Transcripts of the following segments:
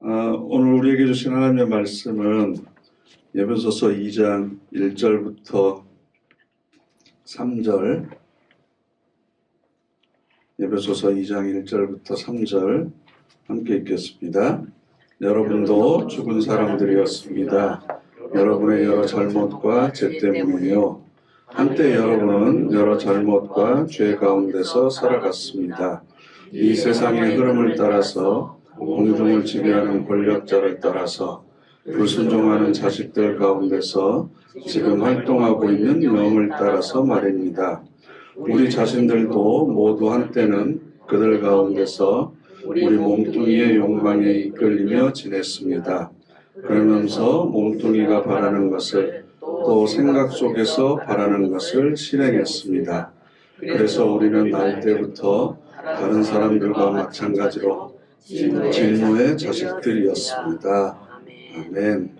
오늘 우리에게 주신 하나님의 말씀은 에베소서 2장 1절부터 3절, 에베소서 2장 1절부터 3절 함께 읽겠습니다. 여러분도 죽은 사람들이었습니다. 여러분의 여러 잘못과 죄 때문이요. 한때 여러분은 여러 잘못과 죄 가운데서 살아갔습니다. 이 세상의 흐름을 따라서 공중을 지배하는 권력자를 따라서 불순종하는 자식들 가운데서 지금 활동하고 있는 영을 따라서 말입니다. 우리 자신들도 모두 한때는 그들 가운데서 우리 몸뚱이의 욕망에 이끌리며 지냈습니다. 그러면서 몸뚱이가 바라는 것을 또 생각 속에서 바라는 것을 실행했습니다. 그래서 우리는 날 때부터 다른 사람들과 마찬가지로 진노의 자식들이었습니다. 아멘.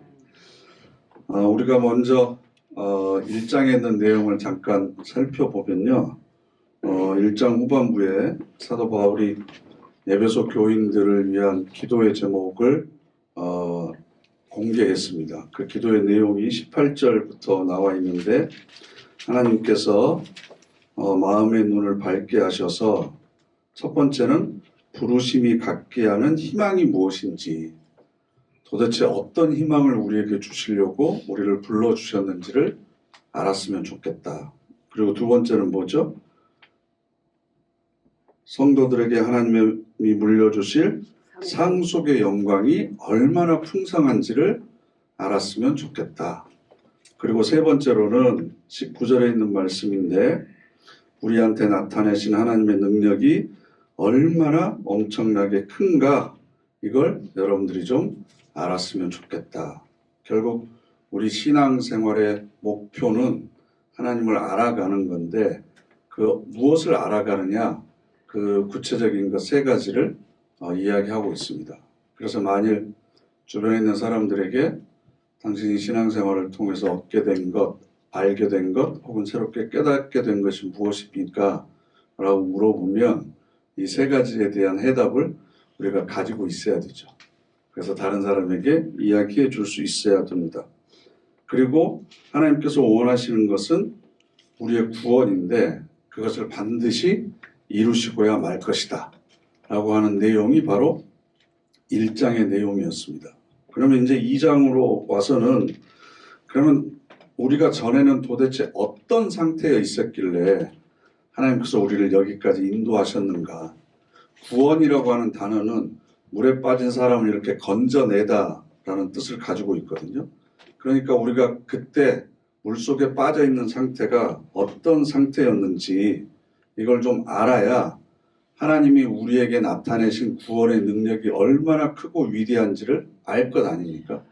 우리가 먼저 1장에 있는 내용을 잠깐 살펴보면요. 1장 후반부에 사도 바울이 에베소 교인들을 위한 기도의 제목을 공개했습니다. 그 기도의 내용이 18절부터 나와 있는데 하나님께서 마음의 눈을 밝게 하셔서 첫 번째는 부르심이 갖게 하는 희망이 무엇인지, 도대체 어떤 희망을 우리에게 주시려고 우리를 불러주셨는지를 알았으면 좋겠다. 그리고 두 번째는 뭐죠? 성도들에게 하나님이 물려주실 상속의 영광이 얼마나 풍성한지를 알았으면 좋겠다. 그리고 세 번째로는 19절에 있는 말씀인데 우리한테 나타내신 하나님의 능력이 얼마나 엄청나게 큰가, 이걸 여러분들이 좀 알았으면 좋겠다. 결국 우리 신앙생활의 목표는 하나님을 알아가는 건데 그 무엇을 알아가느냐, 그 구체적인 것 세 가지를 이야기하고 있습니다. 그래서 만일 주변에 있는 사람들에게 당신이 신앙생활을 통해서 얻게 된 것, 알게 된 것, 혹은 새롭게 깨닫게 된 것이 무엇입니까? 라고 물어보면 이 세 가지에 대한 해답을 우리가 가지고 있어야 되죠. 그래서 다른 사람에게 이야기해 줄 수 있어야 됩니다. 그리고 하나님께서 원하시는 것은 우리의 구원인데 그것을 반드시 이루시고야 말 것이다 라고 하는 내용이 바로 1장의 내용이었습니다. 그러면 이제 2장으로 와서는 그러면 우리가 전에는 도대체 어떤 상태에 있었길래 하나님께서 우리를 여기까지 인도하셨는가. 구원이라고 하는 단어는 물에 빠진 사람을 이렇게 건져내다 라는 뜻을 가지고 있거든요. 그러니까 우리가 그때 물속에 빠져 있는 상태가 어떤 상태였는지 이걸 좀 알아야 하나님이 우리에게 나타내신 구원의 능력이 얼마나 크고 위대한지를 알 것 아닙니까?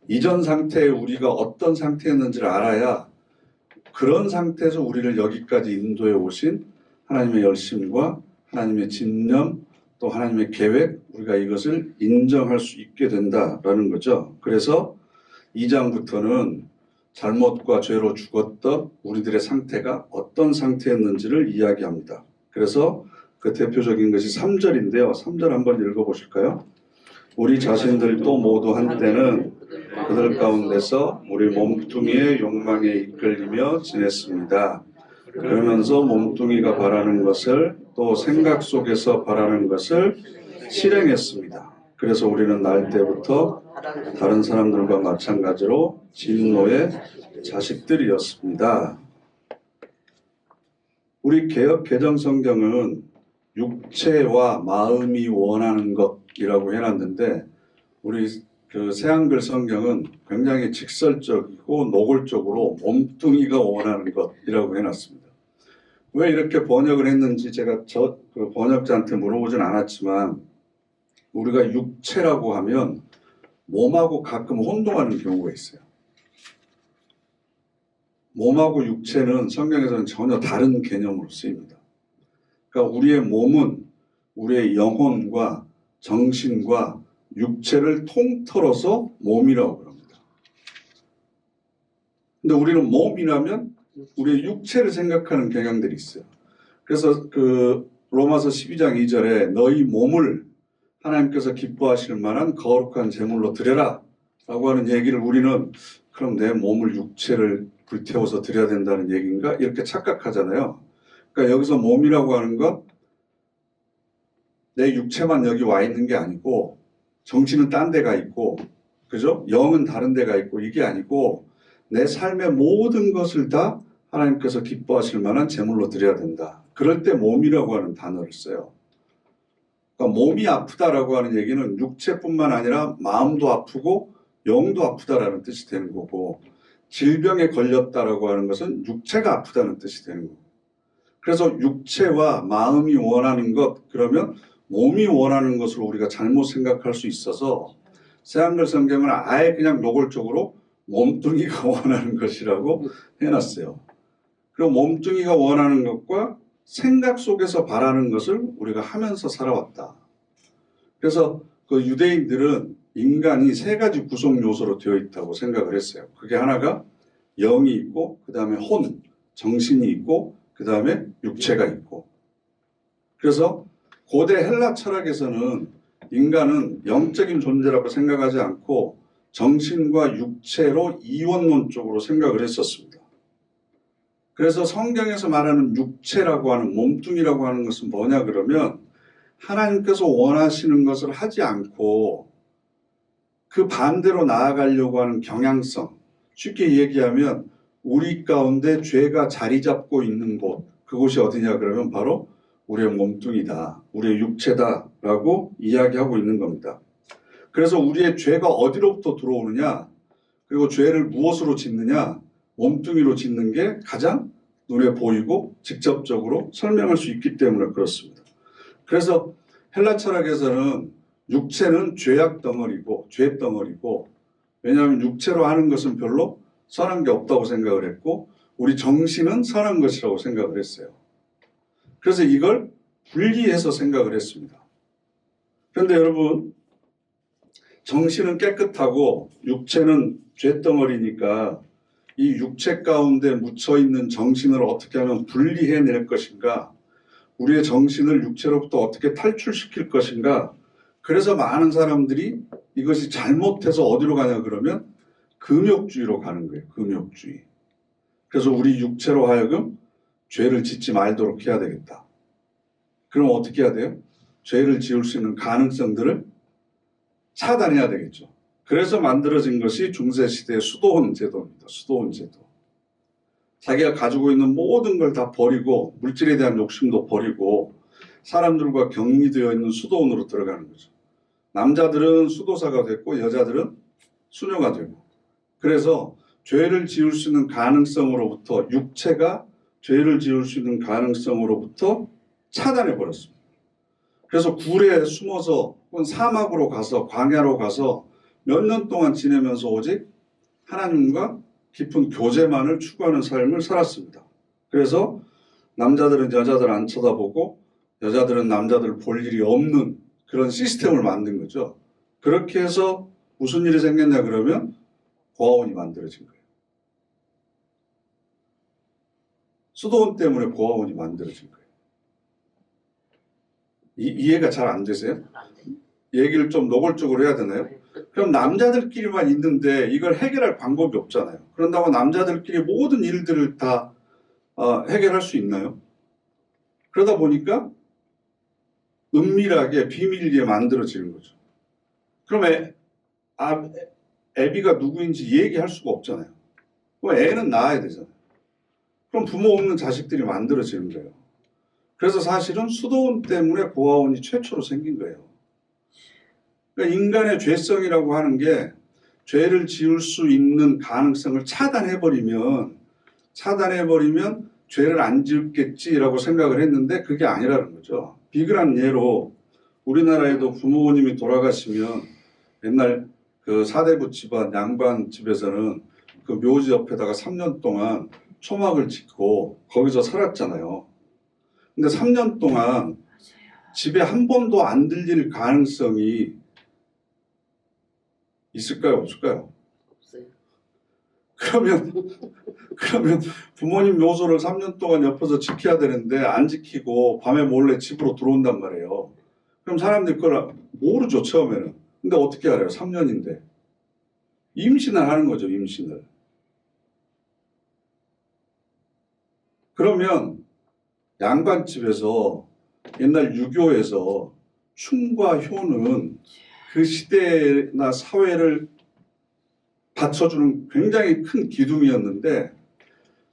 이전 상태에 우리가 어떤 상태였는지를 알아야 그런 상태에서 우리를 여기까지 인도해 오신 하나님의 열심과 하나님의 집념, 또 하나님의 계획, 우리가 이것을 인정할 수 있게 된다라는 거죠. 그래서 2장부터는 잘못과 죄로 죽었던 우리들의 상태가 어떤 상태였는지를 이야기합니다. 그래서 그 대표적인 것이 3절인데요. 3절 한번 읽어보실까요? 우리 자신들도 모두 한때는 그들 가운데서 우리 몸뚱이의 욕망에 이끌리며 지냈습니다. 그러면서 몸뚱이가 바라는 것을 또 생각 속에서 바라는 것을 실행했습니다. 그래서 우리는 날 때부터 다른 사람들과 마찬가지로 진노의 자식들이었습니다. 우리 개역 개정 성경은 육체와 마음이 원하는 것이라고 해놨는데 우리 그 새한글 성경은 굉장히 직설적이고 노골적으로 몸뚱이가 원하는 것이라고 해놨습니다. 왜 이렇게 번역을 했는지 제가 그 번역자한테 물어보진 않았지만 우리가 육체라고 하면 몸하고 가끔 혼동하는 경우가 있어요. 몸하고 육체는 성경에서는 전혀 다른 개념으로 쓰입니다. 그러니까 우리의 몸은 우리의 영혼과 정신과 육체를 통틀어서 몸이라고 합니다. 근데 우리는 몸이라면 우리의 육체를 생각하는 경향들이 있어요. 그래서 그 로마서 12장 2절에 너희 몸을 하나님께서 기뻐하실 만한 거룩한 제물로 드려라 라고 하는 얘기를 우리는 그럼 내 몸을 육체를 불태워서 드려야 된다는 얘기인가? 이렇게 착각하잖아요. 그러니까 여기서 몸이라고 하는 건 내 육체만 여기 와 있는 게 아니고 정신은 딴 데가 있고 그죠? 영은 다른 데가 있고 이게 아니고 내 삶의 모든 것을 다 하나님께서 기뻐하실 만한 제물로 드려야 된다. 그럴 때 몸이라고 하는 단어를 써요. 그러니까 몸이 아프다라고 하는 얘기는 육체뿐만 아니라 마음도 아프고 영도 아프다라는 뜻이 되는 거고 질병에 걸렸다라고 하는 것은 육체가 아프다는 뜻이 되는 거고 그래서 육체와 마음이 원하는 것 그러면 몸이 원하는 것을 우리가 잘못 생각할 수 있어서 새한글 성경은 아예 그냥 노골적으로 몸뚱이가 원하는 것이라고 해놨어요. 그리고 몸뚱이가 원하는 것과 생각 속에서 바라는 것을 우리가 하면서 살아왔다. 그래서 그 유대인들은 인간이 세 가지 구성 요소로 되어 있다고 생각을 했어요. 그게 하나가 영이 있고 그 다음에 혼, 정신이 있고 그 다음에 육체가 있고 그래서 고대 헬라 철학에서는 인간은 영적인 존재라고 생각하지 않고 정신과 육체로 이원론적으로 생각을 했었습니다. 그래서 성경에서 말하는 육체라고 하는 몸뚱이라고 하는 것은 뭐냐 그러면 하나님께서 원하시는 것을 하지 않고 그 반대로 나아가려고 하는 경향성 쉽게 얘기하면 우리 가운데 죄가 자리 잡고 있는 곳 그곳이 어디냐 그러면 바로 우리의 몸뚱이다. 우리의 육체다라고 이야기하고 있는 겁니다. 그래서 우리의 죄가 어디로부터 들어오느냐 그리고 죄를 무엇으로 짓느냐 몸뚱이로 짓는 게 가장 눈에 보이고 직접적으로 설명할 수 있기 때문에 그렇습니다. 그래서 헬라 철학에서는 육체는 죄악 덩어리고 죄 덩어리고 왜냐하면 육체로 하는 것은 별로 선한 게 없다고 생각을 했고 우리 정신은 선한 것이라고 생각을 했어요. 그래서 이걸 분리해서 생각을 했습니다. 그런데 여러분 정신은 깨끗하고 육체는 죄덩어리니까 이 육체 가운데 묻혀있는 정신을 어떻게 하면 분리해낼 것인가 우리의 정신을 육체로부터 어떻게 탈출시킬 것인가 그래서 많은 사람들이 이것이 잘못해서 어디로 가냐 그러면 금욕주의로 가는 거예요. 금욕주의. 그래서 우리 육체로 하여금 죄를 짓지 말도록 해야 되겠다. 그럼 어떻게 해야 돼요? 죄를 지을 수 있는 가능성들을 차단해야 되겠죠. 그래서 만들어진 것이 중세시대의 수도원 제도입니다. 수도원 제도. 자기가 가지고 있는 모든 걸 다 버리고 물질에 대한 욕심도 버리고 사람들과 격리되어 있는 수도원으로 들어가는 거죠. 남자들은 수도사가 됐고 여자들은 수녀가 되고 그래서 죄를 지을 수 있는 가능성으로부터 육체가 죄를 지을 수 있는 가능성으로부터 차단해 버렸습니다. 그래서 굴에 숨어서 혹은 사막으로 가서 광야로 가서 몇 년 동안 지내면서 오직 하나님과 깊은 교제만을 추구하는 삶을 살았습니다. 그래서 남자들은 여자들 안 쳐다보고 여자들은 남자들 볼 일이 없는 그런 시스템을 만든 거죠. 그렇게 해서 무슨 일이 생겼냐 그러면 고아원이 만들어진 거예요. 수도원 때문에 고아원이 만들어진 거예요. 이해가 잘 안 되세요? 얘기를 좀 노골적으로 해야 되나요? 그럼 남자들끼리만 있는데 이걸 해결할 방법이 없잖아요. 그런다고 남자들끼리 모든 일들을 다 해결할 수 있나요? 그러다 보니까 은밀하게 비밀리에 만들어지는 거죠. 그럼 애비가 누구인지 얘기할 수가 없잖아요. 그럼 애는 낳아야 되잖아요. 그럼 부모 없는 자식들이 만들어지는 거예요. 그래서 사실은 수도원 때문에 고아원이 최초로 생긴 거예요. 그러니까 인간의 죄성이라고 하는 게 죄를 지을 수 있는 가능성을 차단해버리면 죄를 안 지었겠지라고 생각을 했는데 그게 아니라는 거죠. 비근한 예로 우리나라에도 부모님이 돌아가시면 옛날 그 사대부 집안 양반 집에서는 그 묘지 옆에다가 3년 동안 초막을 짓고 거기서 살았잖아요. 근데 3년 동안 집에 한 번도 안 들릴 가능성이 있을까요? 없을까요? 없어요. 그러면 부모님 묘소를 3년 동안 옆에서 지켜야 되는데 안 지키고 밤에 몰래 집으로 들어온단 말이에요. 그럼 사람들이 그걸 모르죠, 처음에는. 근데 어떻게 알아요? 3년인데. 임신을 하는 거죠, 임신을. 그러면 양반집에서 옛날 유교에서 충과 효는 그 시대나 사회를 받쳐주는 굉장히 큰 기둥이었는데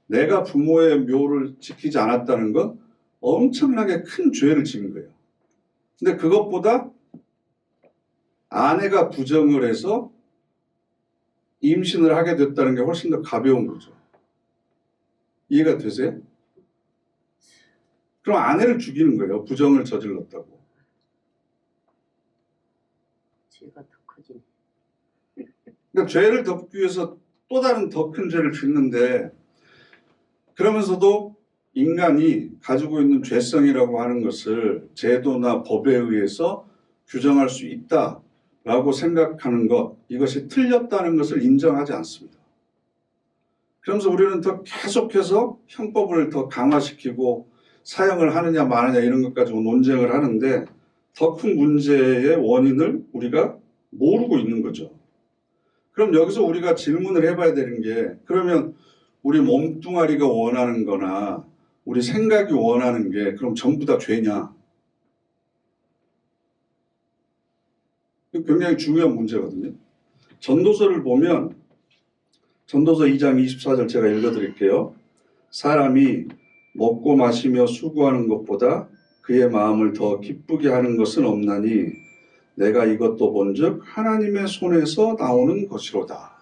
내가 부모의 묘를 지키지 않았다는 건 엄청나게 큰 죄를 지은 거예요. 근데 그것보다 아내가 부정을 해서 임신을 하게 됐다는 게 훨씬 더 가벼운 거죠. 이해가 되세요? 그럼 아내를 죽이는 거예요. 부정을 저질렀다고. 죄가 더 커지네. 그러니까 죄를 덮기 위해서 또 다른 더 큰 죄를 짓는데 그러면서도 인간이 가지고 있는 죄성이라고 하는 것을 제도나 법에 의해서 규정할 수 있다라고 생각하는 것, 이것이 틀렸다는 것을 인정하지 않습니다. 그러면서 우리는 더 계속해서 형법을 더 강화시키고 사형을 하느냐 마느냐 이런 것 가지고 논쟁을 하는데 더 큰 문제의 원인을 우리가 모르고 있는 거죠. 그럼 여기서 우리가 질문을 해봐야 되는 게 그러면 우리 몸뚱아리가 원하는 거나 우리 생각이 원하는 게 그럼 전부 다 죄냐? 굉장히 중요한 문제거든요. 전도서를 보면 전도서 2장 24절 제가 읽어드릴게요. 사람이 먹고 마시며 수고하는 것보다 그의 마음을 더 기쁘게 하는 것은 없나니 내가 이것도 본즉 하나님의 손에서 나오는 것이로다.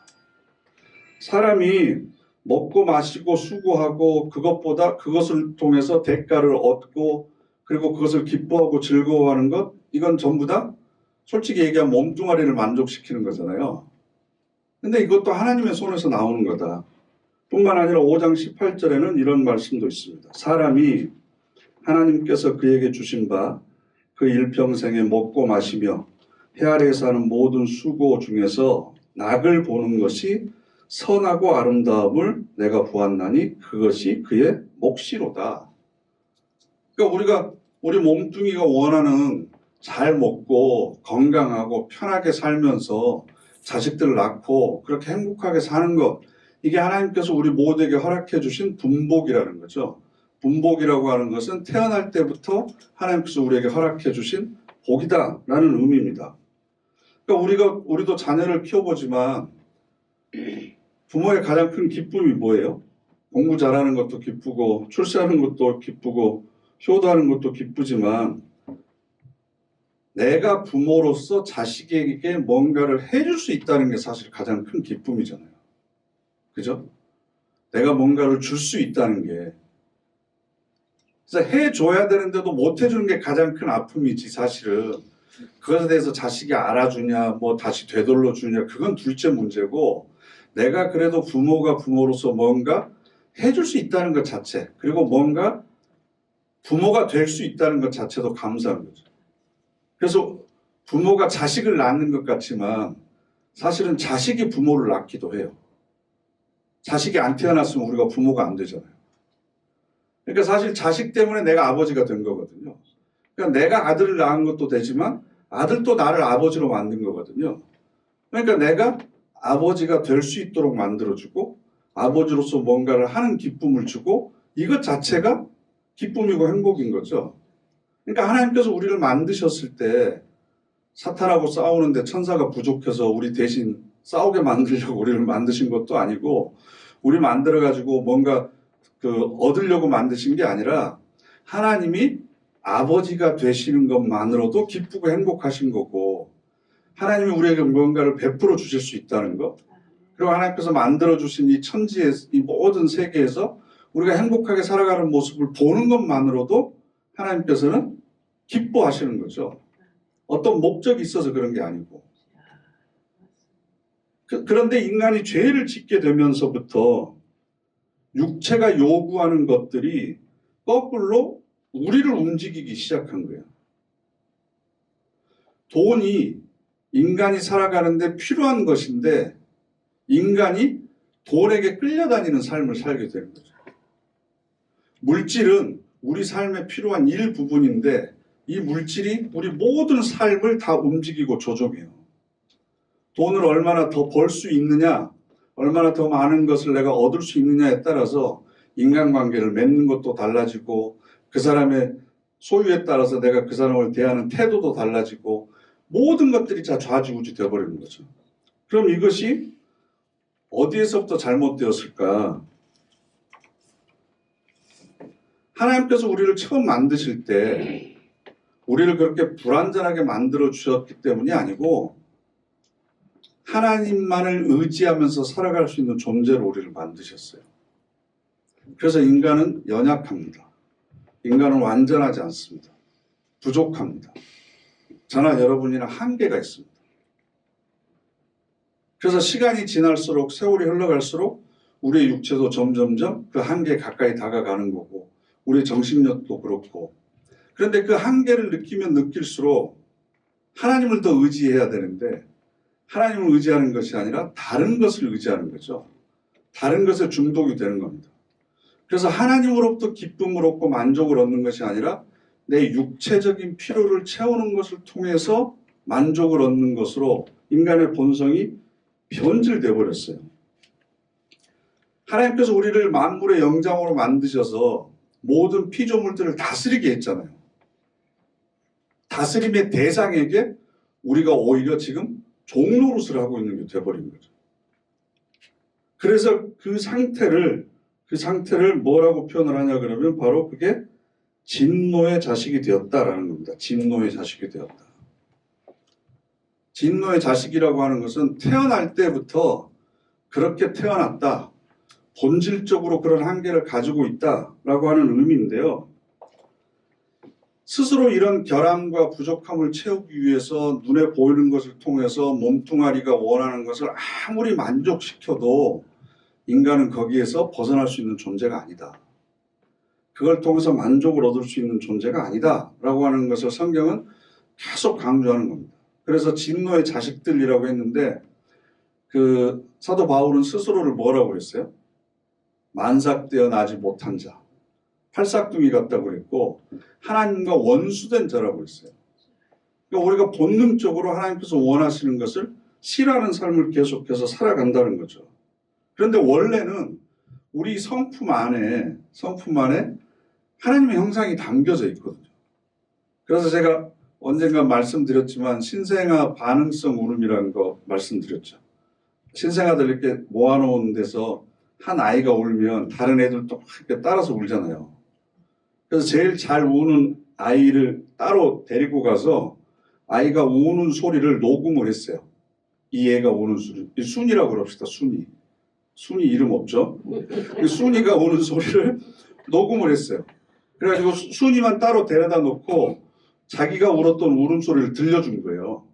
사람이 먹고 마시고 수고하고 그것보다 그것을 통해서 대가를 얻고 그리고 그것을 기뻐하고 즐거워하는 것, 이건 전부 다 솔직히 얘기하면 몸뚱아리를 만족시키는 거잖아요. 근데 이것도 하나님의 손에서 나오는 거다. 뿐만 아니라 5장 18절에는 이런 말씀도 있습니다. 사람이 하나님께서 그에게 주신 바 그 일평생에 먹고 마시며 해 아래에서 하는 모든 수고 중에서 낙을 보는 것이 선하고 아름다움을 내가 보았나니 그것이 그의 몫이로다. 그러니까 우리 몸뚱이가 원하는 잘 먹고 건강하고 편하게 살면서 자식들을 낳고 그렇게 행복하게 사는 것, 이게 하나님께서 우리 모두에게 허락해 주신 분복이라는 거죠. 분복이라고 하는 것은 태어날 때부터 하나님께서 우리에게 허락해 주신 복이다라는 의미입니다. 그러니까 우리도 자녀를 키워보지만 부모의 가장 큰 기쁨이 뭐예요? 공부 잘하는 것도 기쁘고 출세하는 것도 기쁘고 효도하는 것도 기쁘지만 내가 부모로서 자식에게 뭔가를 해줄 수 있다는 게 사실 가장 큰 기쁨이잖아요. 그죠? 내가 뭔가를 줄 수 있다는 게. 그래서 해줘야 되는데도 못 해주는 게 가장 큰 아픔이지 사실은. 그것에 대해서 자식이 알아주냐 뭐 다시 되돌려 주냐 그건 둘째 문제고 내가 그래도 부모가 부모로서 뭔가 해줄 수 있다는 것 자체 그리고 뭔가 부모가 될 수 있다는 것 자체도 감사한 거죠. 그래서 부모가 자식을 낳는 것 같지만 사실은 자식이 부모를 낳기도 해요. 자식이 안 태어났으면 우리가 부모가 안 되잖아요. 그러니까 사실 자식 때문에 내가 아버지가 된 거거든요. 그러니까 내가 아들을 낳은 것도 되지만 아들도 나를 아버지로 만든 거거든요. 그러니까 내가 아버지가 될 수 있도록 만들어주고 아버지로서 뭔가를 하는 기쁨을 주고 이것 자체가 기쁨이고 행복인 거죠. 그러니까 하나님께서 우리를 만드셨을 때 사탄하고 싸우는데 천사가 부족해서 우리 대신 싸우게 만들려고 우리를 만드신 것도 아니고 우리 만들어가지고 뭔가 얻으려고 만드신 게 아니라 하나님이 아버지가 되시는 것만으로도 기쁘고 행복하신 거고 하나님이 우리에게 뭔가를 베풀어 주실 수 있다는 것 그리고 하나님께서 만들어 주신 이 천지의 이 모든 세계에서 우리가 행복하게 살아가는 모습을 보는 것만으로도 하나님께서는 기뻐하시는 거죠. 어떤 목적이 있어서 그런 게 아니고. 그런데 인간이 죄를 짓게 되면서부터 육체가 요구하는 것들이 거꾸로 우리를 움직이기 시작한 거예요. 돈이 인간이 살아가는데 필요한 것인데 인간이 돈에게 끌려다니는 삶을 살게 되는 거죠. 물질은 우리 삶에 필요한 일부분인데 이 물질이 우리 모든 삶을 다 움직이고 조종해요. 돈을 얼마나 더 벌 수 있느냐, 얼마나 더 많은 것을 내가 얻을 수 있느냐에 따라서 인간관계를 맺는 것도 달라지고 그 사람의 소유에 따라서 내가 그 사람을 대하는 태도도 달라지고 모든 것들이 다 좌지우지 되어버리는 거죠. 그럼 이것이 어디에서부터 잘못되었을까? 하나님께서 우리를 처음 만드실 때 우리를 그렇게 불완전하게 만들어 주셨기 때문이 아니고 하나님만을 의지하면서 살아갈 수 있는 존재로 우리를 만드셨어요. 그래서 인간은 연약합니다. 인간은 완전하지 않습니다. 부족합니다. 저나 여러분이나 한계가 있습니다. 그래서 시간이 지날수록 세월이 흘러갈수록 우리의 육체도 점점점 그 한계에 가까이 다가가는 거고 우리의 정신력도 그렇고 그런데 그 한계를 느끼면 느낄수록 하나님을 더 의지해야 되는데 하나님을 의지하는 것이 아니라 다른 것을 의지하는 거죠. 다른 것에 중독이 되는 겁니다. 그래서 하나님으로부터 기쁨을 얻고 만족을 얻는 것이 아니라 내 육체적인 필요를 채우는 것을 통해서 만족을 얻는 것으로 인간의 본성이 변질되어 버렸어요. 하나님께서 우리를 만물의 영장으로 만드셔서 모든 피조물들을 다스리게 했잖아요. 다스림의 대상에게 우리가 오히려 지금 종노릇을 하고 있는 게 돼버린 거죠. 그래서 그 상태를 뭐라고 표현을 하냐 그러면 바로 그게 진노의 자식이 되었다라는 겁니다. 진노의 자식이 되었다. 진노의 자식이라고 하는 것은 태어날 때부터 그렇게 태어났다. 본질적으로 그런 한계를 가지고 있다라고 하는 의미인데요. 스스로 이런 결함과 부족함을 채우기 위해서 눈에 보이는 것을 통해서 몸뚱아리가 원하는 것을 아무리 만족시켜도 인간은 거기에서 벗어날 수 있는 존재가 아니다. 그걸 통해서 만족을 얻을 수 있는 존재가 아니다 라고 하는 것을 성경은 계속 강조하는 겁니다. 그래서 진노의 자식들이라고 했는데 그 사도 바울은 스스로를 뭐라고 그랬어요? 만삭되어 나지 못한 자, 팔싹둥이 같다고 그랬고 하나님과 원수된 자라고 그랬어요. 그러니까 우리가 본능적으로 하나님께서 원하시는 것을 싫어하는 삶을 계속해서 살아간다는 거죠. 그런데 원래는 우리 성품 안에 하나님의 형상이 담겨져 있거든요. 그래서 제가 언젠가 말씀드렸지만 신생아 반응성 울음이라는 거 말씀드렸죠. 신생아들 이렇게 모아놓은 데서 한 아이가 울면 다른 애들도 이렇게 따라서 울잖아요. 그래서 제일 잘 우는 아이를 따로 데리고 가서 아이가 우는 소리를 녹음을 했어요. 이 애가 우는 소리. 순이라고 그럽시다. 순이. 순이 이름 없죠? 순이가 우는 소리를 녹음을 했어요. 그래가지고 순이만 따로 데려다 놓고 자기가 울었던 울음소리를 들려준 거예요.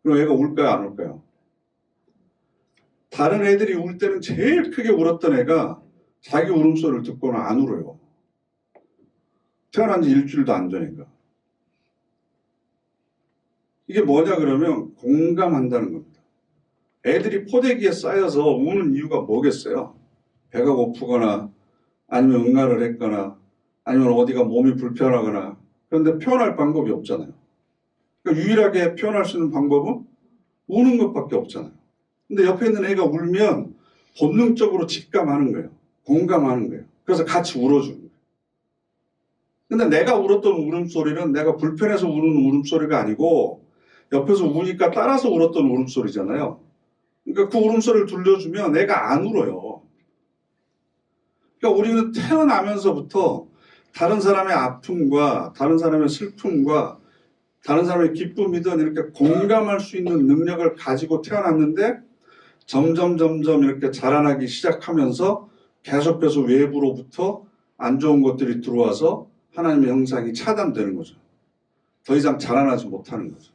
그럼 애가 울까요? 안 울까요? 다른 애들이 울 때는 제일 크게 울었던 애가 자기 울음소리를 듣고는 안 울어요. 태어난 지 일주일도 안 되니까. 이게 뭐냐 그러면 공감한다는 겁니다. 애들이 포대기에 쌓여서 우는 이유가 뭐겠어요? 배가 고프거나 아니면 응가를 했거나 아니면 어디가 몸이 불편하거나 그런데 표현할 방법이 없잖아요. 그러니까 유일하게 표현할 수 있는 방법은 우는 것밖에 없잖아요. 근데 옆에 있는 애가 울면 본능적으로 직감하는 거예요. 공감하는 거예요. 그래서 같이 울어주는 거예요. 근데 내가 울었던 울음소리는 내가 불편해서 우는 울음소리가 아니고 옆에서 우니까 따라서 울었던 울음소리잖아요. 그러니까 그 울음소리를 들려주면 애가 안 울어요. 그러니까 우리는 태어나면서부터 다른 사람의 아픔과 다른 사람의 슬픔과 다른 사람의 기쁨이든 이렇게 공감할 수 있는 능력을 가지고 태어났는데 점점 이렇게 자라나기 시작하면서 계속해서 외부로부터 안 좋은 것들이 들어와서 하나님의 형상이 차단되는 거죠. 더 이상 자라나지 못하는 거죠.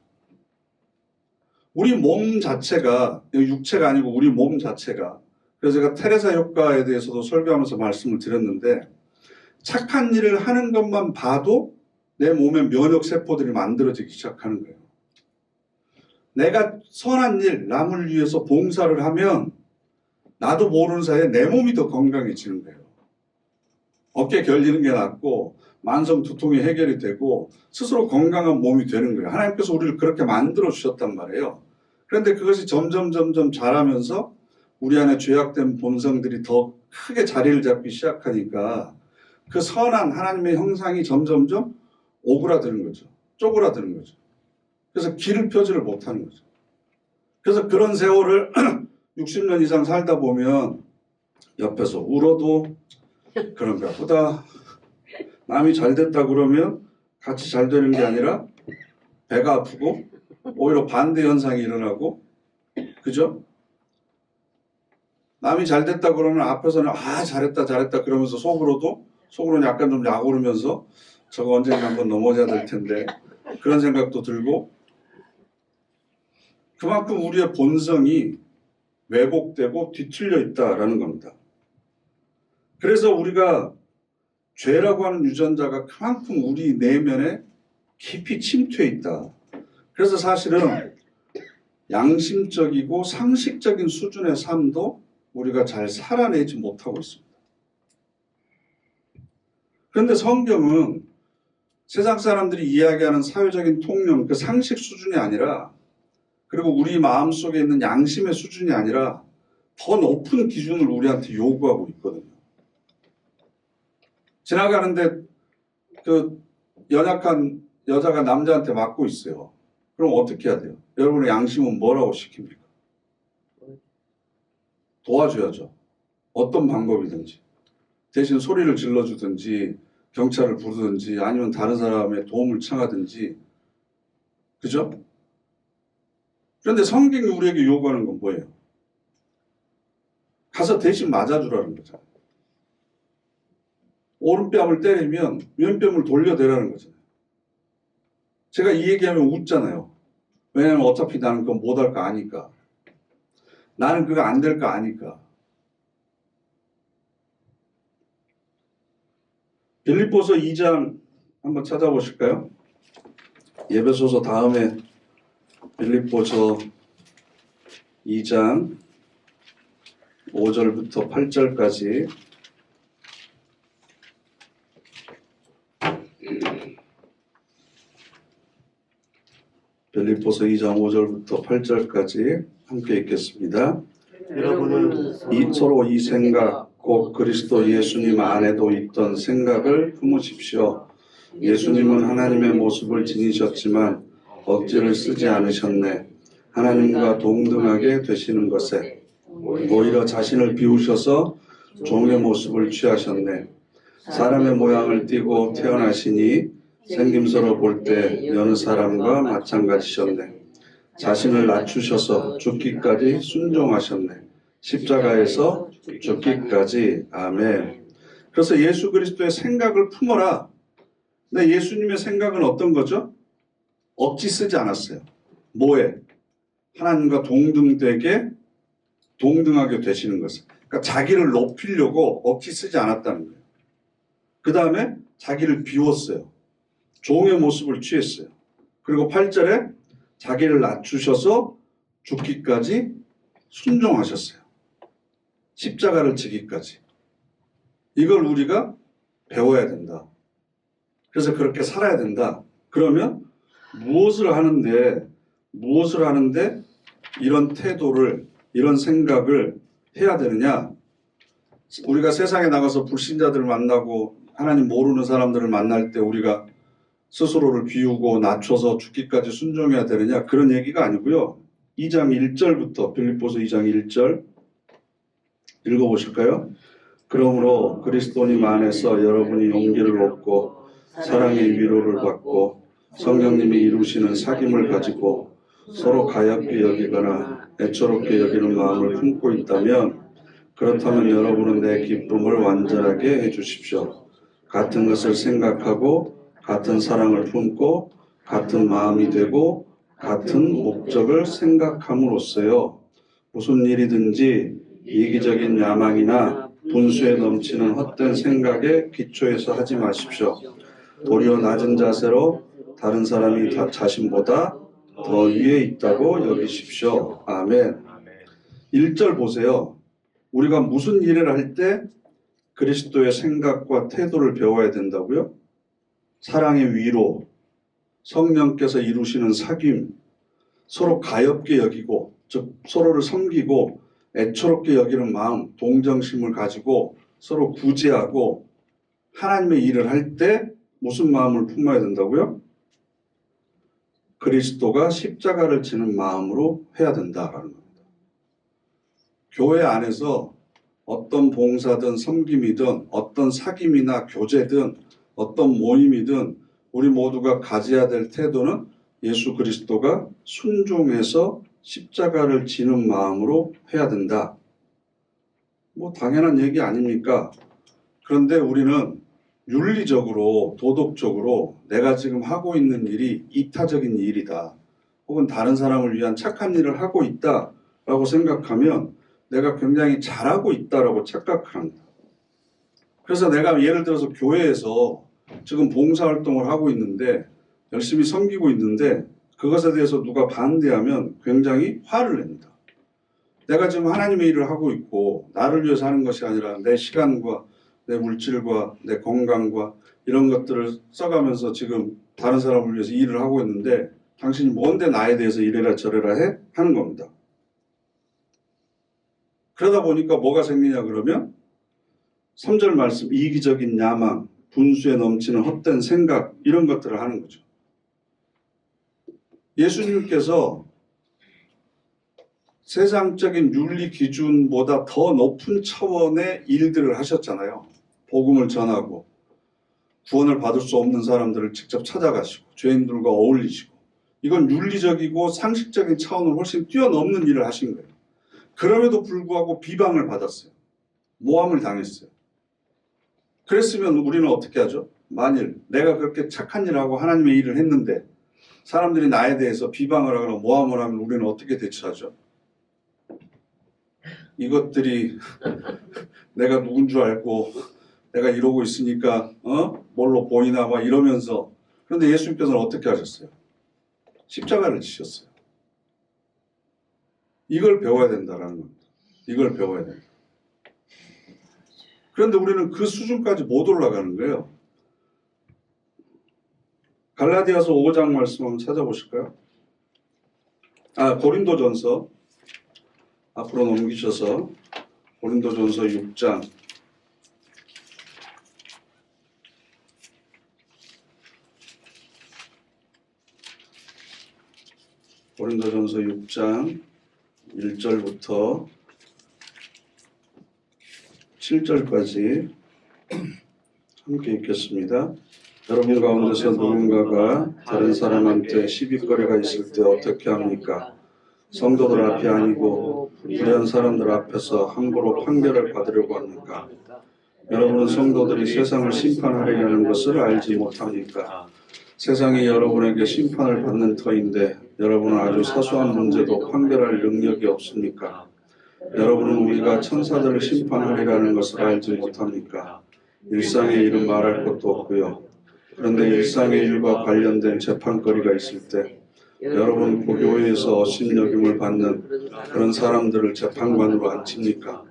우리 몸 자체가 육체가 아니고 우리 몸 자체가 그래서 제가 테레사 효과에 대해서도 설교하면서 말씀을 드렸는데 착한 일을 하는 것만 봐도 내 몸의 면역 세포들이 만들어지기 시작하는 거예요. 내가 선한 일, 남을 위해서 봉사를 하면 나도 모르는 사이에 내 몸이 더 건강해지는 거예요. 어깨 결리는 게 낫고 만성 두통이 해결이 되고 스스로 건강한 몸이 되는 거예요. 하나님께서 우리를 그렇게 만들어 주셨단 말이에요. 그런데 그것이 점점 자라면서 우리 안에 죄악된 본성들이 더 크게 자리를 잡기 시작하니까 그 선한 하나님의 형상이 점점점 오그라드는 거죠. 쪼그라드는 거죠. 그래서 길을 펴지를 못하는 거죠. 그래서 그런 세월을 60년 이상 살다 보면 옆에서 울어도 그런가 보다. 남이 잘 됐다 그러면 같이 잘 되는 게 아니라 배가 아프고 오히려 반대 현상이 일어나고, 그죠? 남이 잘 됐다 그러면 앞에서는 잘했다 그러면서 속으로는 약간 좀 약오르면서 저거 언젠가 한번 넘어져야 될 텐데 그런 생각도 들고, 그만큼 우리의 본성이 왜곡되고 뒤틀려 있다라는 겁니다. 그래서 우리가 죄라고 하는 유전자가 그만큼 우리 내면에 깊이 침투해 있다. 그래서 사실은 양심적이고 상식적인 수준의 삶도 우리가 잘 살아내지 못하고 있습니다. 그런데 성경은 세상 사람들이 이야기하는 사회적인 통념, 그 상식 수준이 아니라, 그리고 우리 마음속에 있는 양심의 수준이 아니라 더 높은 기준을 우리한테 요구하고 있거든요. 지나가는데 그 연약한 여자가 남자한테 맞고 있어요. 그럼 어떻게 해야 돼요? 여러분의 양심은 뭐라고 시킵니까? 도와줘야죠. 어떤 방법이든지. 대신 소리를 질러주든지 경찰을 부르든지 아니면 다른 사람의 도움을 청하든지. 그죠? 그런데 성경이 우리에게 요구하는 건 뭐예요? 가서 대신 맞아주라는 거잖아요. 오른뺨을 때리면 왼뺨을 돌려대라는 거잖아요. 제가 이 얘기하면 웃잖아요. 왜냐하면 어차피 나는 그거 못할 거 아니까. 나는 그거 안 될 거 아니까. 빌립보서 2장 한번 찾아보실까요? 예배소서 다음에 빌립보서 2장 5절부터 8절까지 빌립보서 2장 5절부터 8절까지 함께 읽겠습니다. 여러분은 서로 이 생각, 곧 그리스도 예수님 안에도 있던 생각을 품으십시오. 예수님은 하나님의 모습을 지니셨지만 억지를 쓰지 않으셨네. 하나님과 동등하게 되시는 것에 오히려 자신을 비우셔서 종의 모습을 취하셨네. 사람의 모양을 띠고 태어나시니 생김새로 볼 때 여느 사람과 마찬가지셨네. 자신을 낮추셔서 죽기까지 순종하셨네. 십자가에서 죽기까지. 아멘. 그래서 예수 그리스도의 생각을 품어라. 근데 예수님의 생각은 어떤 거죠? 억지 쓰지 않았어요. 뭐에? 하나님과 동등하게 되시는 것을. 그러니까 자기를 높이려고 억지 쓰지 않았다는 거예요. 그 다음에 자기를 비웠어요. 종의 모습을 취했어요. 그리고 8절에 자기를 낮추셔서 죽기까지 순종하셨어요. 십자가를 지기까지. 이걸 우리가 배워야 된다. 그래서 그렇게 살아야 된다. 그러면 무엇을 하는데 이런 태도를, 이런 생각을 해야 되느냐? 우리가 세상에 나가서 불신자들을 만나고 하나님 모르는 사람들을 만날 때 우리가 스스로를 비우고 낮춰서 죽기까지 순종해야 되느냐? 그런 얘기가 아니고요. 2장 1절부터 빌립보서 2장 1절 읽어보실까요? 그러므로 그리스도님 안에서 여러분이 용기를 얻고 사랑의 위로를 받고 성령님이 이루시는 사귐을 가지고 서로 가엾게 여기거나 애처롭게 여기는 마음을 품고 있다면, 그렇다면 여러분은 내 기쁨을 완전하게 해주십시오. 같은 것을 생각하고 같은 사랑을 품고 같은 마음이 되고 같은 목적을 생각함으로써요. 무슨 일이든지 이기적인 야망이나 분수에 넘치는 헛된 생각에 기초해서 하지 마십시오. 도리어 낮은 자세로 다른 사람이 자신보다 더 위에 있다고 여기십시오. 아멘. 1절 보세요. 우리가 무슨 일을 할 때 그리스도의 생각과 태도를 배워야 된다고요? 사랑의 위로, 성령께서 이루시는 사귐, 서로 가엾게 여기고, 즉 서로를 섬기고 애초롭게 여기는 마음, 동정심을 가지고 서로 구제하고 하나님의 일을 할 때 무슨 마음을 품어야 된다고요? 그리스도가 십자가를 지는 마음으로 해야 된다라는 겁니다. 교회 안에서 어떤 봉사든 섬김이든 어떤 사귐이나 교제든 어떤 모임이든 우리 모두가 가져야 될 태도는 예수 그리스도가 순종해서 십자가를 지는 마음으로 해야 된다. 뭐 당연한 얘기 아닙니까? 그런데 우리는 윤리적으로 도덕적으로 내가 지금 하고 있는 일이 이타적인 일이다. 혹은 다른 사람을 위한 착한 일을 하고 있다라고 생각하면 내가 굉장히 잘하고 있다라고 착각합니다. 그래서 내가 예를 들어서 교회에서 지금 봉사활동을 하고 있는데 열심히 섬기고 있는데 그것에 대해서 누가 반대하면 굉장히 화를 냅니다. 내가 지금 하나님의 일을 하고 있고 나를 위해서 하는 것이 아니라 내 시간과 내 물질과 내 건강과 이런 것들을 써가면서 지금 다른 사람을 위해서 일을 하고 있는데 당신이 뭔데 나에 대해서 이래라 저래라 해? 하는 겁니다. 그러다 보니까 뭐가 생기냐 그러면 3절 말씀 이기적인 야망, 분수에 넘치는 헛된 생각 이런 것들을 하는 거죠. 예수님께서 세상적인 윤리 기준보다 더 높은 차원의 일들을 하셨잖아요. 복음을 전하고 구원을 받을 수 없는 사람들을 직접 찾아가시고 죄인들과 어울리시고 이건 윤리적이고 상식적인 차원을 훨씬 뛰어넘는 일을 하신 거예요. 그럼에도 불구하고 비방을 받았어요. 모함을 당했어요. 그랬으면 우리는 어떻게 하죠? 만일 내가 그렇게 착한 일을 하고 하나님의 일을 했는데 사람들이 나에 대해서 비방을 하거나 모함을 하면 우리는 어떻게 대처하죠? 이것들이 내가 누군 줄 알고 내가 이러고 있으니까 뭘로 보이나 막 이러면서 그런데 예수님께서는 어떻게 하셨어요? 십자가를 지셨어요. 이걸 배워야 된다라는 겁니다. 이걸 배워야 됩니다. 그런데 우리는 그 수준까지 못 올라가는 거예요. 갈라디아서 5장 말씀 한번 찾아보실까요? 고린도전서 앞으로 넘기셔서 고린도전서 6장 고린도전서 6장 1절부터 7절까지 함께 읽겠습니다. 여러분 가운데서 누군가가 다른 사람한테 시비거리가 있을 때 어떻게 합니까? 성도들 앞이 아니고 불의한 사람들 앞에서 함부로 판결을 받으려고 합니까? 여러분은 성도들이 세상을 심판하려는 것을 알지 못합니까? 세상이 여러분에게 심판을 받는 터인데 여러분은 아주 사소한 문제도 판결할 능력이 없습니까? 여러분은 우리가 천사들을 심판하리라는 것을 알지 못합니까? 일상의 일은 말할 것도 없고요. 그런데 일상의 일과 관련된 재판거리가 있을 때 여러분 그 교회에서 업신여김을 받는 그런 사람들을 재판관으로 앉힙니까?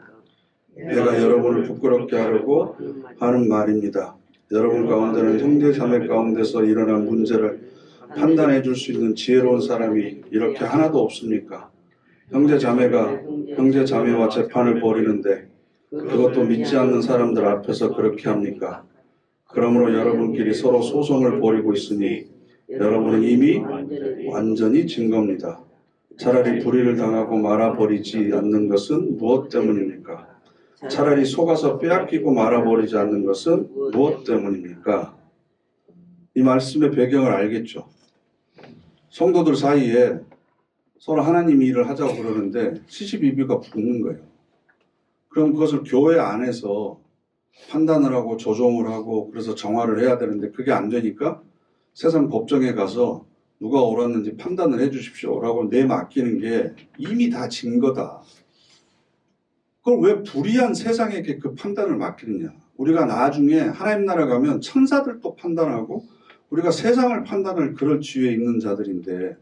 내가 여러분을 부끄럽게 하려고 하는 말입니다. 여러분 가운데는 형제 자매 가운데서 일어난 문제를 판단해 줄 수 있는 지혜로운 사람이 이렇게 하나도 없습니까? 형제 자매가 형제 자매와 재판을 벌이는데 그것도 믿지 않는 사람들 앞에서 그렇게 합니까? 그러므로 여러분끼리 서로 소송을 벌이고 있으니 여러분은 이미 완전히 진 겁니다. 차라리 불의를 당하고 말아버리지 않는 것은 무엇 때문입니까? 차라리 속아서 빼앗기고 말아버리지 않는 것은 무엇 때문입니까? 이 말씀의 배경을 알겠죠? 성도들 사이에 서로 하나님이 일을 하자고 그러는데 시시비비가 붙는 거예요. 그럼 그것을 교회 안에서 판단을 하고 조정을 하고 그래서 정화를 해야 되는데 그게 안 되니까 세상 법정에 가서 누가 옳았는지 판단을 해 주십시오라고 내맡기는 게 이미 다 진 거다. 그걸 왜 불의한 세상에게 그 판단을 맡기느냐. 우리가 나중에 하나님 나라 가면 천사들도 판단하고 우리가 세상을 판단할 그럴 지위에 있는 자들인데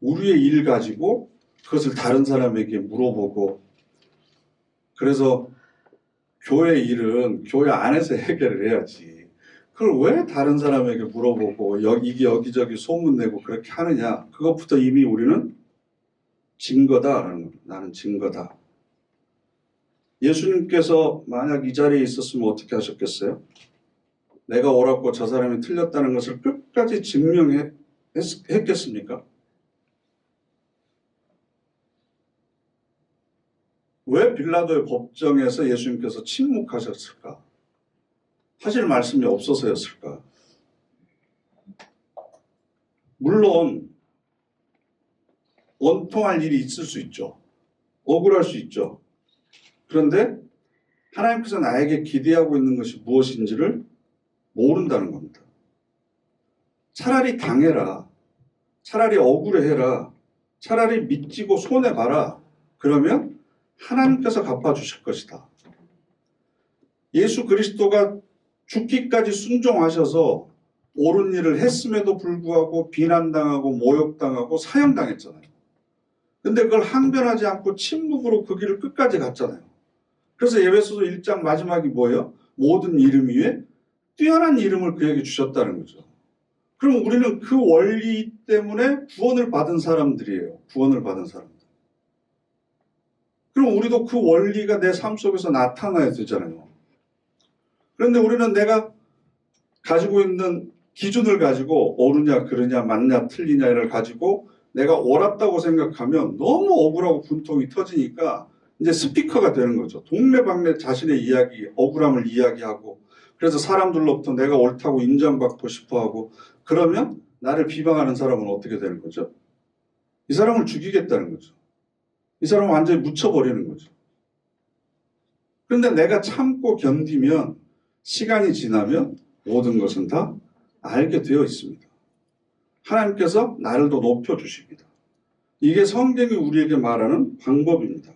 우리의 일 가지고 그것을 다른 사람에게 물어보고 그래서 교회 일은 교회 안에서 해결을 해야지. 그걸 왜 다른 사람에게 물어보고 이게 여기저기 소문내고 그렇게 하느냐. 그것부터 이미 우리는 증거다라는 겁니다. 나는 증거다. 예수님께서 만약 이 자리에 있었으면 어떻게 하셨겠어요? 내가 옳았고 저 사람이 틀렸다는 것을 끝까지 증명했겠습니까? 왜 빌라도의 법정에서 예수님께서 침묵하셨을까? 하실 말씀이 없어서였을까? 물론 원통할 일이 있을 수 있죠. 억울할 수 있죠. 그런데 하나님께서 나에게 기대하고 있는 것이 무엇인지를 모른다는 겁니다. 차라리 당해라. 차라리 억울해해라. 차라리 믿지고 손해봐라. 그러면 하나님께서 갚아주실 것이다. 예수 그리스도가 죽기까지 순종하셔서 옳은 일을 했음에도 불구하고 비난당하고 모욕당하고 사형당했잖아요. 근데 그걸 항변하지 않고 침묵으로 그 길을 끝까지 갔잖아요. 그래서 에베소서 1장 마지막이 뭐예요? 모든 이름 위에 뛰어난 이름을 그에게 주셨다는 거죠. 그럼 우리는 그 원리 때문에 구원을 받은 사람들이에요. 구원을 받은 사람들. 그럼 우리도 그 원리가 내 삶 속에서 나타나야 되잖아요. 그런데 우리는 내가 가지고 있는 기준을 가지고 옳으냐 그르냐 맞냐 틀리냐를 가지고 내가 옳았다고 생각하면 너무 억울하고 분통이 터지니까 이제 스피커가 되는 거죠. 동네방네 자신의 이야기, 억울함을 이야기하고 그래서 사람들로부터 내가 옳다고 인정받고 싶어하고 그러면 나를 비방하는 사람은 어떻게 되는 거죠? 이 사람을 죽이겠다는 거죠. 이 사람을 완전히 묻혀버리는 거죠. 그런데 내가 참고 견디면 시간이 지나면 모든 것은 다 알게 되어 있습니다. 하나님께서 나를 더 높여주십니다. 이게 성경이 우리에게 말하는 방법입니다.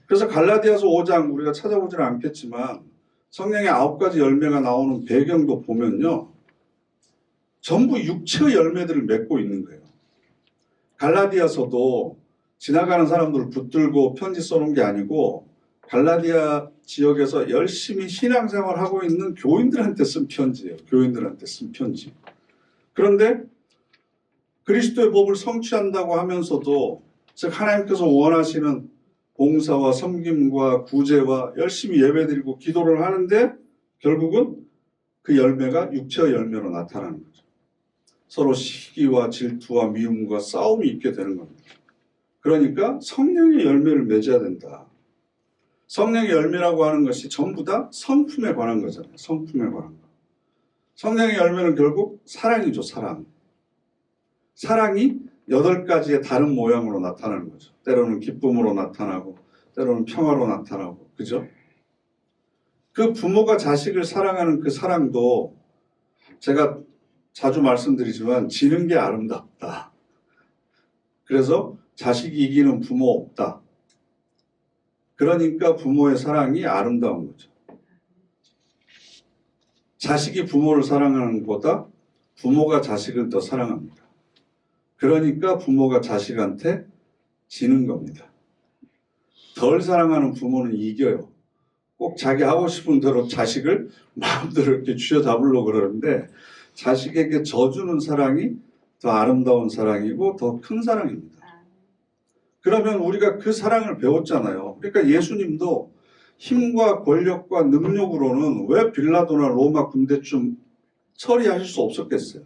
그래서 갈라디아서 5장 우리가 찾아보지는 않겠지만 성령의 9가지 열매가 나오는 배경도 보면요. 전부 육체의 열매들을 맺고 있는 거예요. 갈라디아서도 지나가는 사람들을 붙들고 편지 써놓은 게 아니고 갈라디아 지역에서 열심히 신앙생활하고 있는 교인들한테 쓴 편지예요. 교인들한테 쓴 편지. 그런데 그리스도의 법을 성취한다고 하면서도 즉 하나님께서 원하시는 봉사와 섬김과 구제와 열심히 예배드리고 기도를 하는데 결국은 그 열매가 육체의 열매로 나타나는 거죠. 서로 시기와 질투와 미움과 싸움이 있게 되는 겁니다. 그러니까 성령의 열매를 맺어야 된다. 성령의 열매라고 하는 것이 전부 다 성품에 관한 거잖아요. 성품에 관한 거. 성령의 열매는 결국 사랑이죠. 사랑. 사랑이 8가지의 다른 모양으로 나타나는 거죠. 때로는 기쁨으로 나타나고 때로는 평화로 나타나고 그죠? 그 부모가 자식을 사랑하는 그 사랑도 제가 자주 말씀드리지만 지는 게 아름답다. 그래서 자식이 이기는 부모 없다. 그러니까 부모의 사랑이 아름다운 거죠. 자식이 부모를 사랑하는 것보다 부모가 자식을 더 사랑합니다. 그러니까 부모가 자식한테 지는 겁니다. 덜 사랑하는 부모는 이겨요. 꼭 자기 하고 싶은 대로 자식을 마음대로 이렇게 쥐어잡으려고 그러는데 자식에게 져주는 사랑이 더 아름다운 사랑이고 더 큰 사랑입니다. 그러면 우리가 그 사랑을 배웠잖아요. 그러니까 예수님도 힘과 권력과 능력으로는 왜 빌라도나 로마 군대쯤 처리하실 수 없었겠어요.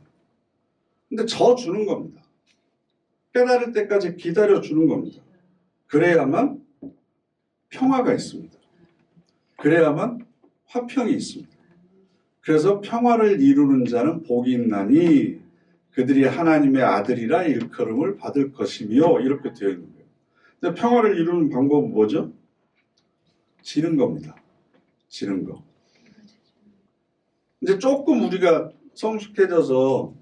근데 져주는 겁니다. 깨달을 때까지 기다려주는 겁니다. 그래야만 평화가 있습니다. 그래야만 화평이 있습니다. 그래서 평화를 이루는 자는 복이 있나니 그들이 하나님의 아들이라 일컬음을 받을 것이며 이렇게 되어 있는 거예요. 근데 평화를 이루는 방법은 뭐죠? 지는 겁니다. 지는 거. 이제 조금 우리가 성숙해져서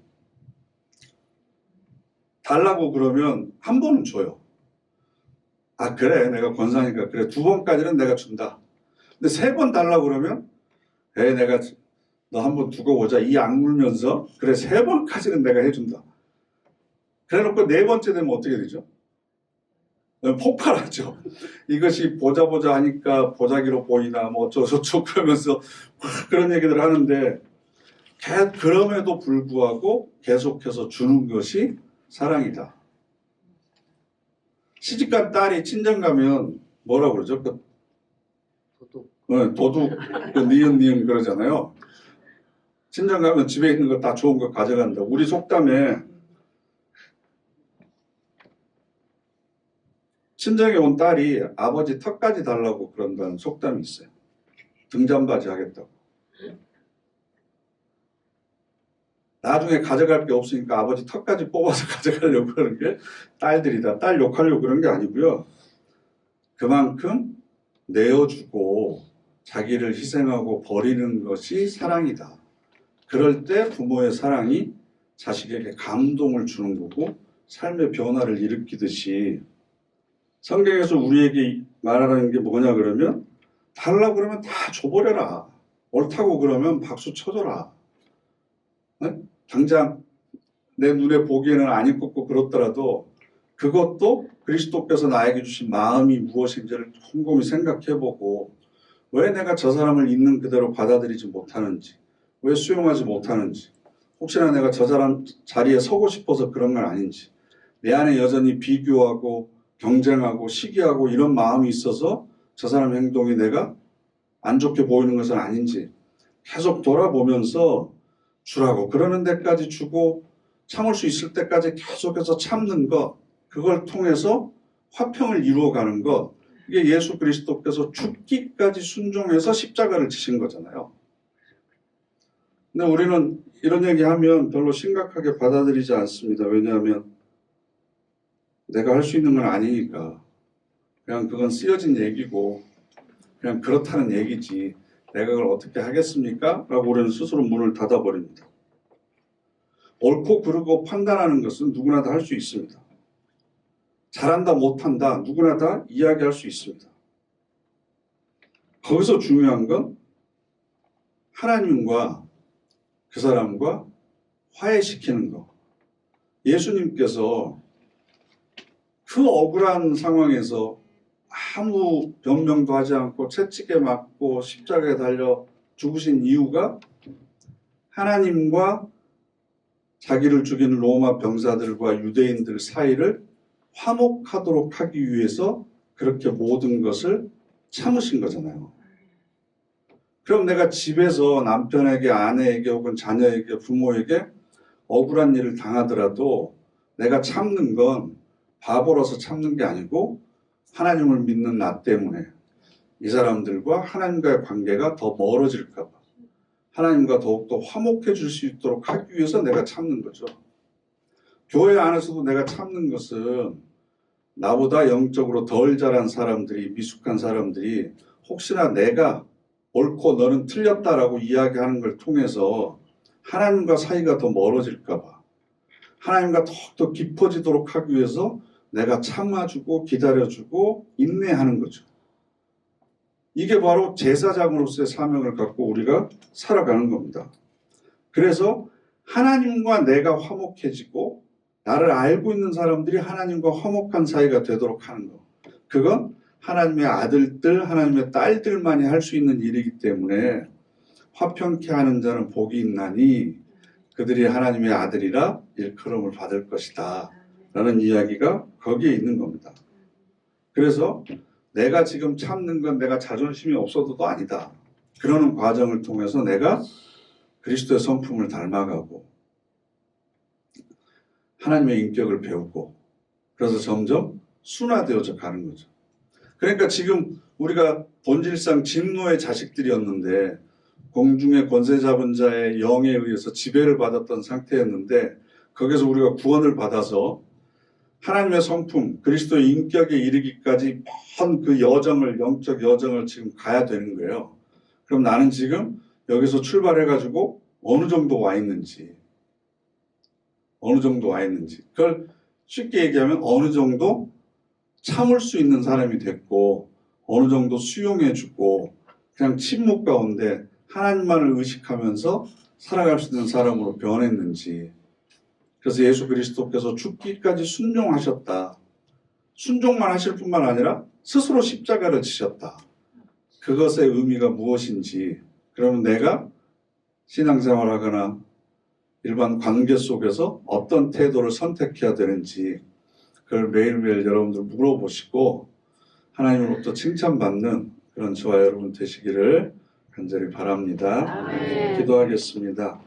달라고 그러면 한 번은 줘요. 아 그래 내가 권사니까 그래 2번까지는 내가 준다. 근데 3번 달라고 그러면 내가 너 한번 두고 보자 이 악물면서 그래 3번까지는 내가 해준다. 그래놓고 4번째 되면 어떻게 되죠? 폭발하죠. 이것이 보자 하니까 보자기로 보이나 뭐 어쩌고저쩌고 그러면서 그런 얘기들 하는데 그럼에도 불구하고 계속해서 주는 것이 사랑이다. 시집간 딸이 친정 가면 뭐라고 그러죠? 도둑. 도둑, 니은 그러잖아요. 친정 가면 집에 있는 거 다 좋은 거 가져간다. 우리 속담에 친정에 온 딸이 아버지 턱까지 달라고 그런다는 속담이 있어요. 등잔바지 하겠다고. 나중에 가져갈 게 없으니까 아버지 턱까지 뽑아서 가져가려고 그러는 게 딸들이다. 딸 욕하려고 그런 게 아니고요. 그만큼 내어주고 자기를 희생하고 버리는 것이 사랑이다. 그럴 때 부모의 사랑이 자식에게 감동을 주는 거고 삶의 변화를 일으키듯이 성경에서 우리에게 말하는 게 뭐냐 그러면 달라고 그러면 다 줘버려라. 옳다고 그러면 박수 쳐줘라. 네? 당장 내 눈에 보기에는 안 이뻤고 그렇더라도 그것도 그리스도께서 나에게 주신 마음이 무엇인지를 곰곰이 생각해보고 왜 내가 저 사람을 있는 그대로 받아들이지 못하는지, 왜 수용하지 못하는지, 혹시나 내가 저 사람 자리에 서고 싶어서 그런 건 아닌지, 내 안에 여전히 비교하고 경쟁하고 시기하고 이런 마음이 있어서 저 사람 행동이 내가 안 좋게 보이는 것은 아닌지 계속 돌아보면서 주라고 그러는 데까지 주고 참을 수 있을 때까지 계속해서 참는 것, 그걸 통해서 화평을 이루어가는 것, 이게 예수 그리스도께서 죽기까지 순종해서 십자가를 지신 거잖아요. 근데 우리는 이런 얘기하면 별로 심각하게 받아들이지 않습니다. 왜냐하면 내가 할 수 있는 건 아니니까 그냥 그건 쓰여진 얘기고 그냥 그렇다는 얘기지 내가 그걸 어떻게 하겠습니까? 라고 우리는 스스로 문을 닫아버립니다. 옳고 그르고 판단하는 것은 누구나 다 할 수 있습니다. 잘한다 못한다 누구나 다 이야기할 수 있습니다. 거기서 중요한 건 하나님과 그 사람과 화해시키는 것. 예수님께서 그 억울한 상황에서 아무 변명도 하지 않고 채찍에 맞고 십자가에 달려 죽으신 이유가 하나님과 자기를 죽인 로마 병사들과 유대인들 사이를 화목하도록 하기 위해서 그렇게 모든 것을 참으신 거잖아요. 그럼 내가 집에서 남편에게, 아내에게 혹은 자녀에게, 부모에게 억울한 일을 당하더라도 내가 참는 건 바보라서 참는 게 아니고 하나님을 믿는 나 때문에 이 사람들과 하나님과의 관계가 더 멀어질까 봐 하나님과 더욱더 화목해질 수 있도록 하기 위해서 내가 참는 거죠. 교회 안에서도 내가 참는 것은 나보다 영적으로 덜 자란 사람들이, 미숙한 사람들이 혹시나 내가 옳고 너는 틀렸다라고 이야기하는 걸 통해서 하나님과 사이가 더 멀어질까 봐 하나님과 더욱더 깊어지도록 하기 위해서 내가 참아주고 기다려주고 인내하는 거죠. 이게 바로 제사장으로서의 사명을 갖고 우리가 살아가는 겁니다. 그래서 하나님과 내가 화목해지고 나를 알고 있는 사람들이 하나님과 화목한 사이가 되도록 하는 것. 그건 하나님의 아들들, 하나님의 딸들만이 할 수 있는 일이기 때문에 화평케 하는 자는 복이 있나니 그들이 하나님의 아들이라 일컬음을 받을 것이다. 라는 이야기가 거기에 있는 겁니다. 그래서 내가 지금 참는 건 내가 자존심이 없어도도 아니다. 그러는 과정을 통해서 내가 그리스도의 성품을 닮아가고 하나님의 인격을 배우고 그래서 점점 순화되어져 가는 거죠. 그러니까 지금 우리가 본질상 진노의 자식들이었는데 공중의 권세 잡은 자의 영에 의해서 지배를 받았던 상태였는데 거기서 우리가 구원을 받아서 하나님의 성품, 그리스도의 인격에 이르기까지 먼 그 여정을, 영적 여정을 지금 가야 되는 거예요. 그럼 나는 지금 여기서 출발해가지고 어느 정도 와 있는지, 그걸 쉽게 얘기하면 어느 정도 참을 수 있는 사람이 됐고, 어느 정도 수용해주고, 그냥 침묵 가운데 하나님만을 의식하면서 살아갈 수 있는 사람으로 변했는지. 그래서 예수 그리스도께서 죽기까지 순종하셨다. 순종만 하실 뿐만 아니라 스스로 십자가를 지셨다. 그것의 의미가 무엇인지, 그러면 내가 신앙생활하거나 일반 관계 속에서 어떤 태도를 선택해야 되는지 그걸 매일매일 여러분들 물어보시고 하나님으로부터 칭찬받는 그런 저와 여러분 되시기를 간절히 바랍니다. 아멘. 기도하겠습니다.